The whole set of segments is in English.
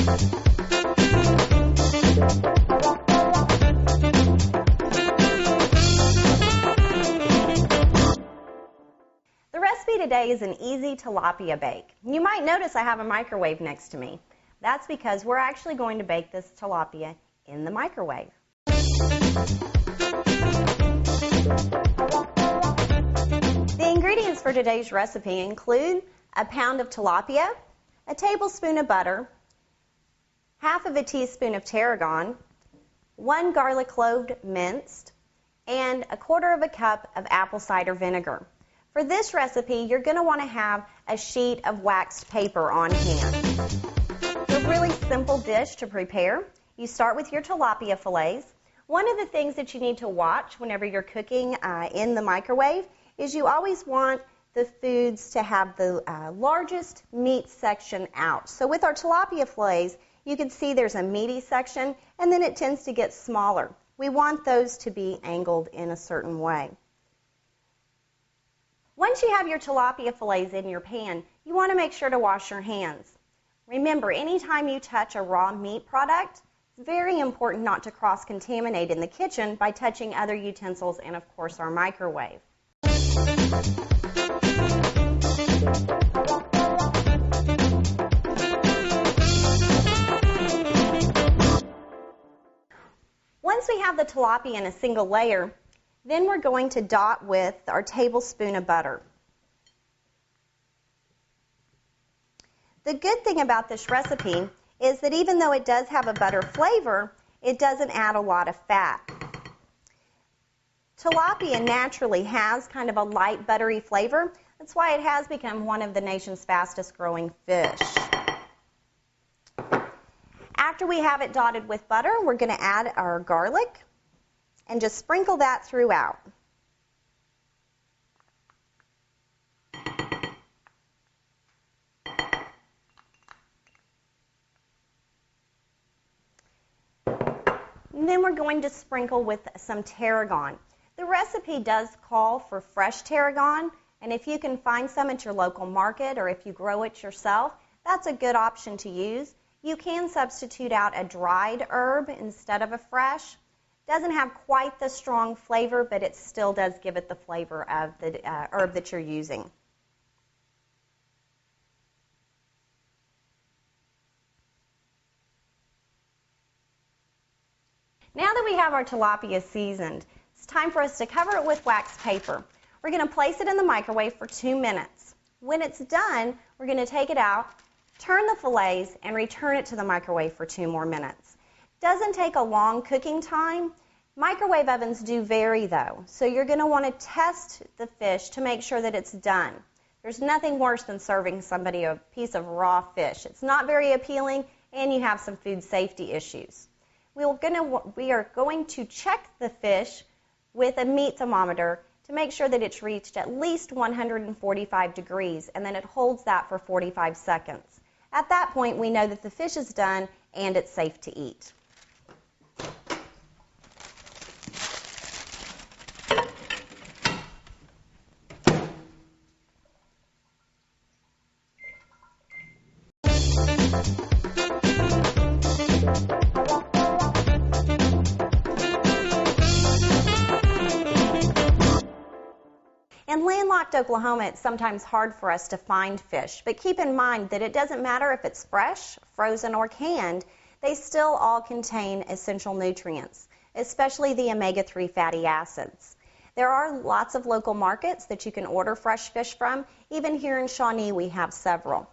The recipe today is an easy tilapia bake. You might notice I have a microwave next to me. That's because we're actually going to bake this tilapia in the microwave. The ingredients for today's recipe include a pound of tilapia, a tablespoon of butter, half of a teaspoon of tarragon, 1 garlic clove minced, and a quarter of a cup of apple cider vinegar. For this recipe, you're going to want to have a sheet of waxed paper on hand. It's a really simple dish to prepare. You start with your tilapia fillets. One of the things that you need to watch whenever you're cooking in the microwave is you always want the foods to have the largest meat section out. So with our tilapia fillets, you can see there's a meaty section, and then it tends to get smaller. We want those to be angled in a certain way. Once you have your tilapia fillets in your pan, you want to make sure to wash your hands. Remember, anytime you touch a raw meat product, it's very important not to cross-contaminate in the kitchen by touching other utensils and, of course, our microwave. Once we have the tilapia in a single layer, then we're going to dot with our tablespoon of butter. The good thing about this recipe is that even though it does have a butter flavor, it doesn't add a lot of fat. Tilapia naturally has kind of a light buttery flavor. That's why it has become one of the nation's fastest growing fish. After we have it dotted with butter, we're going to add our garlic and just sprinkle that throughout. And then we're going to sprinkle with some tarragon. The recipe does call for fresh tarragon, and if you can find some at your local market or if you grow it yourself, that's a good option to use. You can substitute out a dried herb instead of a fresh. Doesn't have quite the strong flavor, but it still does give it the flavor of the herb that you're using. Now that we have our tilapia seasoned, it's time for us to cover it with wax paper. We're going to place it in the microwave for 2 minutes. When it's done, we're going to take it out, turn the fillets, and return it to the microwave for 2 more minutes. Doesn't take a long cooking time. Microwave ovens do vary though, so you're going to want to test the fish to make sure that it's done. There's nothing worse than serving somebody a piece of raw fish. It's not very appealing and you have some food safety issues. We are going to check the fish with a meat thermometer to make sure that it's reached at least 145 degrees and then it holds that for 45 seconds. At that point, we know that the fish is done and it's safe to eat. In landlocked Oklahoma, it's sometimes hard for us to find fish, but keep in mind that it doesn't matter if it's fresh, frozen, or canned, they still all contain essential nutrients, especially the omega-3 fatty acids. There are lots of local markets that you can order fresh fish from. Even here in Shawnee, we have several.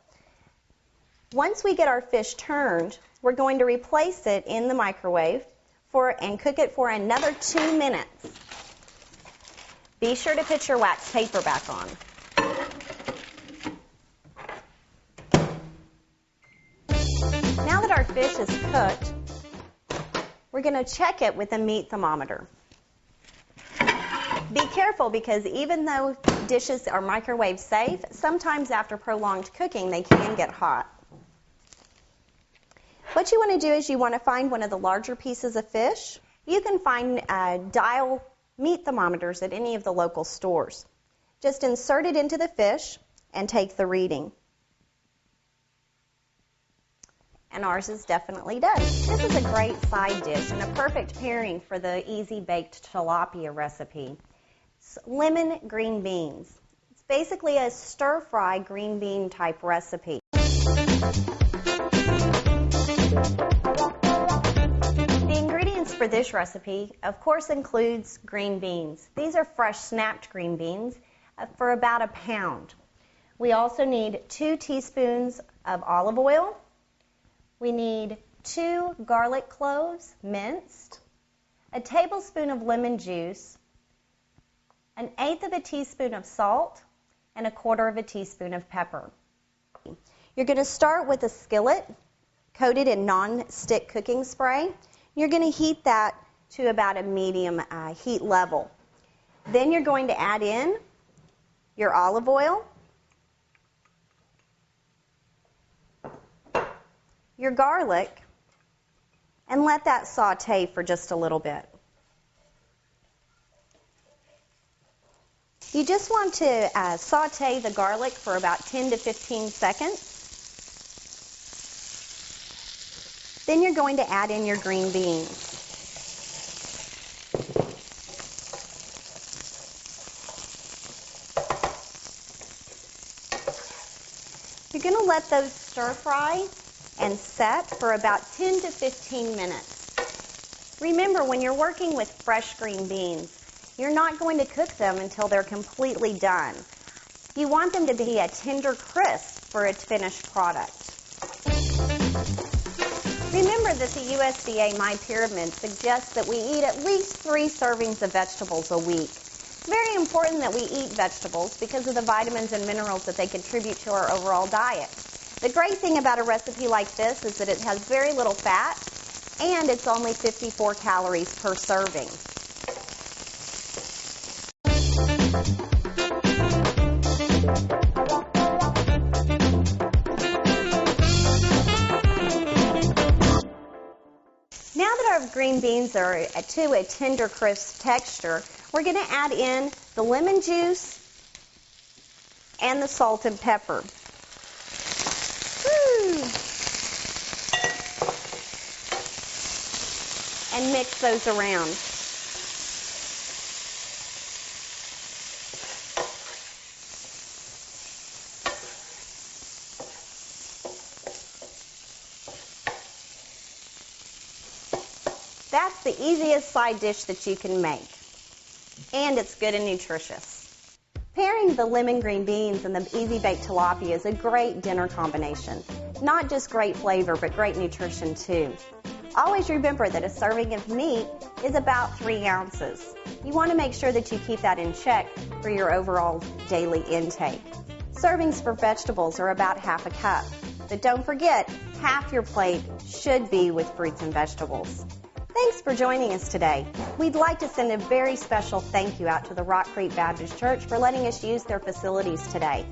Once we get our fish turned, we're going to replace it in the microwave and cook it for another 2 minutes. Be sure to put your wax paper back on. Now that our fish is cooked, we're going to check it with a meat thermometer. Be careful because even though dishes are microwave safe, sometimes after prolonged cooking they can get hot. What you want to do is you want to find one of the larger pieces of fish. You can find dial meat thermometers at any of the local stores. Just insert it into the fish and take the reading. and ours is definitely done. This is a great side dish and a perfect pairing for the easy baked tilapia recipe. It's lemon green beans. It's basically a stir-fry green bean type recipe. The ingredients for this recipe, of course, includes green beans. These are fresh snapped green beans for about a pound. We also need 2 teaspoons of olive oil. We need 2 garlic cloves minced, a tablespoon of lemon juice, 1/8 of a teaspoon of salt, and 1/4 of a teaspoon of pepper. You're going to start with a skillet coated in non-stick cooking spray. You're going to heat that to about a medium heat level. Then you're going to add in your olive oil, your garlic, and let that saute for just a little bit. You just want to saute the garlic for about 10 to 15 seconds. Then you're going to add in your green beans. You're going to let those stir fry and set for about 10 to 15 minutes. Remember, when you're working with fresh green beans, you're not going to cook them until they're completely done. You want them to be a tender crisp for a finished product. Remember that the USDA My Pyramid suggests that we eat at least 3 servings of vegetables a week. It's very important that we eat vegetables because of the vitamins and minerals that they contribute to our overall diet. The great thing about a recipe like this is that it has very little fat and it's only 54 calories per serving. Now that our green beans are to a tender, crisp texture, we're going to add in the lemon juice and the salt and pepper. And mix those around. That's the easiest side dish that you can make. And it's good and nutritious. Pairing the lemon green beans and the easy baked tilapia is a great dinner combination. Not just great flavor, but great nutrition too. Always remember that a serving of meat is about 3 ounces. You want to make sure that you keep that in check for your overall daily intake. Servings for vegetables are about 1/2 cup. But don't forget, half your plate should be with fruits and vegetables. Thanks for joining us today. We'd like to send a very special thank you out to the Rock Creek Baptist Church for letting us use their facilities today.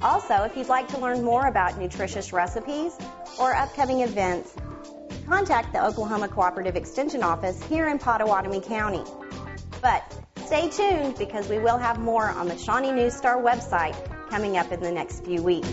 Also, if you'd like to learn more about nutritious recipes or upcoming events, contact the Oklahoma Cooperative Extension Office here in Pottawatomie County. But stay tuned because we will have more on the Shawnee News Star website coming up in the next few weeks.